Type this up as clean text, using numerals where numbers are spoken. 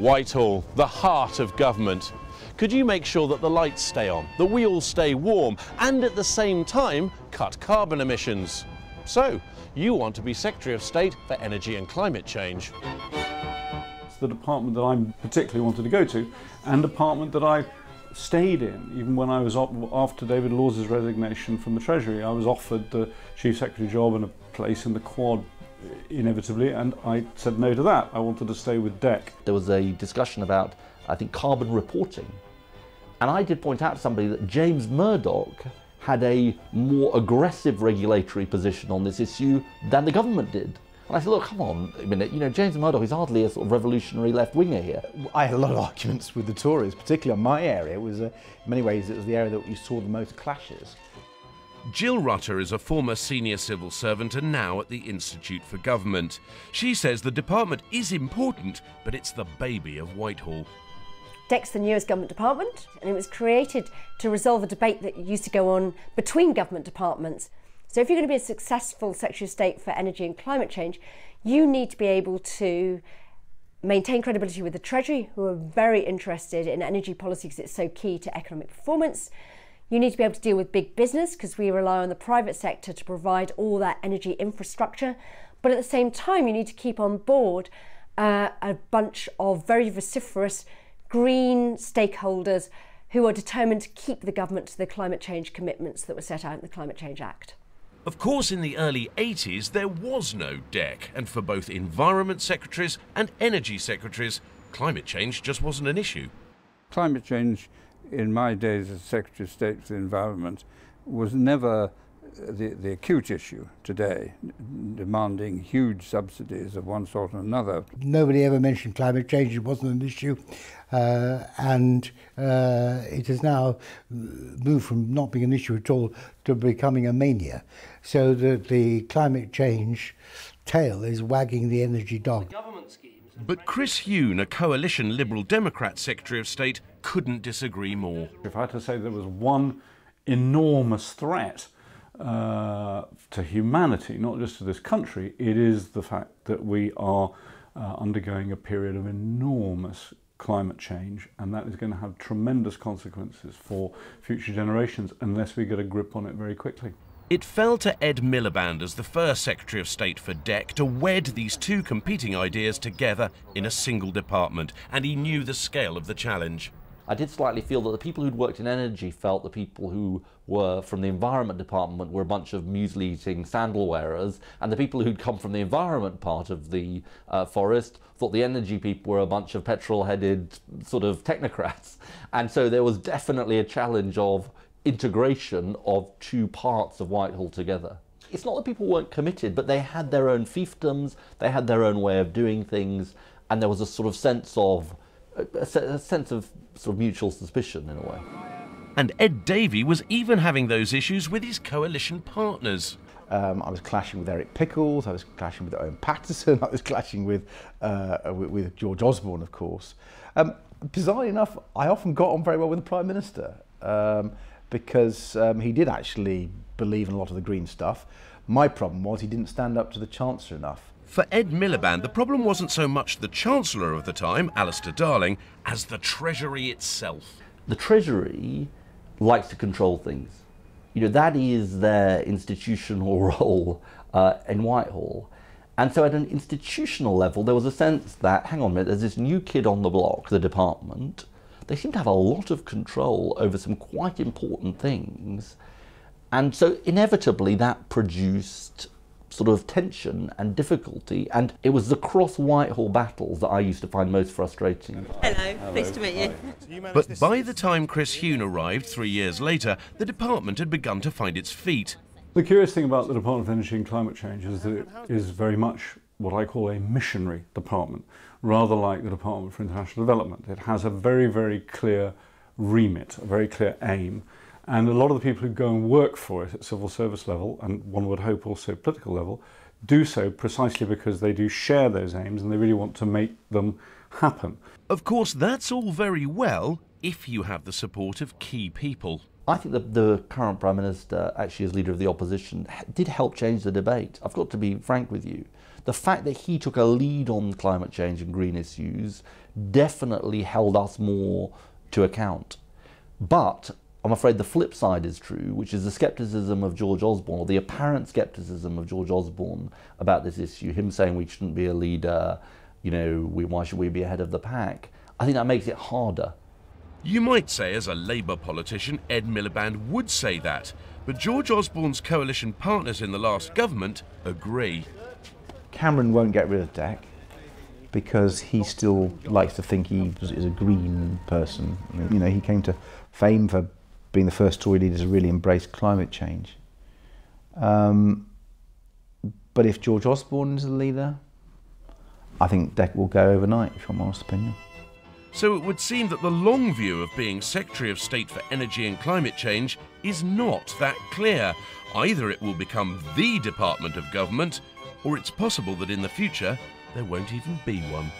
Whitehall, the heart of government. Could you make sure that the lights stay on, that we all stay warm, and at the same time cut carbon emissions? So, you want to be Secretary of State for Energy and Climate Change. It's the department that I particularly wanted to go to, and department that I stayed in. Even when I was after David Laws's resignation from the Treasury, I was offered the Chief Secretary job and a place in the Quad inevitably, and I said no to that. I wanted to stay with DECC. There was a discussion about, I think, carbon reporting. And I did point out to somebody that James Murdoch had a more aggressive regulatory position on this issue than the government did. And I said, look, come on a minute, you know, James Murdoch is hardly a sort of revolutionary left-winger here. I had a lot of arguments with the Tories, particularly on my area. It was, in many ways, it was the area that you saw the most clashes. Jill Rutter is a former senior civil servant and now at the Institute for Government. She says the department is important, but it's the baby of Whitehall. DECC's the newest government department, and it was created to resolve a debate that used to go on between government departments. So if you're going to be a successful Secretary of State for Energy and Climate Change, you need to be able to maintain credibility with the Treasury, who are very interested in energy policy because it's so key to economic performance. You need to be able to deal with big business because we rely on the private sector to provide all that energy infrastructure. But at the same time, you need to keep on board a bunch of very vociferous green stakeholders who are determined to keep the government to the climate change commitments that were set out in the Climate Change Act. Of course, in the early 80s, there was no DECC, and for both Environment Secretaries and Energy Secretaries, climate change just wasn't an issue. Climate change, in my days as Secretary of State for the Environment, was never the acute issue today, demanding huge subsidies of one sort or another. Nobody ever mentioned climate change, it wasn't an issue, and it has now moved from not being an issue at all to becoming a mania. So that the climate change tail is wagging the energy dog. But Chris Huhne, a coalition Liberal Democrat Secretary of State, couldn't disagree more. If I had to say there was one enormous threat to humanity, not just to this country, it is the fact that we are undergoing a period of enormous climate change, and that is going to have tremendous consequences for future generations unless we get a grip on it very quickly. It fell to Ed Miliband as the first Secretary of State for DECC to wed these two competing ideas together in a single department, and he knew the scale of the challenge. I did slightly feel that the people who'd worked in energy felt the people who were from the Environment Department were a bunch of muesli-eating sandal wearers, and the people who'd come from the environment part of the forest thought the energy people were a bunch of petrol-headed sort of technocrats. And so there was definitely a challenge of integration of two parts of Whitehall together. It's not that people weren't committed, but they had their own fiefdoms, they had their own way of doing things, and there was a sort of sense of sort of mutual suspicion in a way. And Ed Davey was even having those issues with his coalition partners. I was clashing with Eric Pickles, I was clashing with Owen Paterson, I was clashing with George Osborne, of course. Bizarrely enough, I often got on very well with the Prime Minister because he did actually believe in a lot of the green stuff. My problem was he didn't stand up to the Chancellor enough. For Ed Miliband, the problem wasn't so much the Chancellor of the time, Alistair Darling, as the Treasury itself. The Treasury likes to control things. You know, that is their institutional role in Whitehall. And so at an institutional level, there was a sense that, hang on a minute, there's this new kid on the block, the department. They seem to have a lot of control over some quite important things. And so inevitably that produced sort of tension and difficulty, and it was the cross-Whitehall battles that I used to find most frustrating. Hello, pleased to meet you. But by the time Chris Huhne arrived 3 years later, the department had begun to find its feet. The curious thing about the Department of Energy and Climate Change is that it is very much what I call a missionary department, rather like the Department for International Development. It has a very, very clear remit, a very clear aim. And a lot of the people who go and work for it at civil service level, and one would hope also political level, do so precisely because they do share those aims and they really want to make them happen. Of course, that's all very well if you have the support of key people. I think that the current Prime Minister, actually as leader of the opposition, did help change the debate. I've got to be frank with you. The fact that he took a lead on climate change and green issues definitely held us more to account. But I'm afraid the flip side is true, which is the scepticism of George Osborne, or the apparent scepticism of George Osborne about this issue, him saying we shouldn't be a leader, you know, why should we be ahead of the pack? I think that makes it harder. You might say, as a Labour politician, Ed Miliband would say that, but George Osborne's coalition partners in the last government agree. Cameron won't get rid of DECC because he still likes to think he is a green person. I mean, you know, he came to fame for being the first Tory leader to really embrace climate change. But if George Osborne is the leader, I think DECC will go overnight, if I'm my honest opinion. So it would seem that the long view of being Secretary of State for Energy and Climate Change is not that clear. Either it will become the department of government, or it's possible that in the future there won't even be one.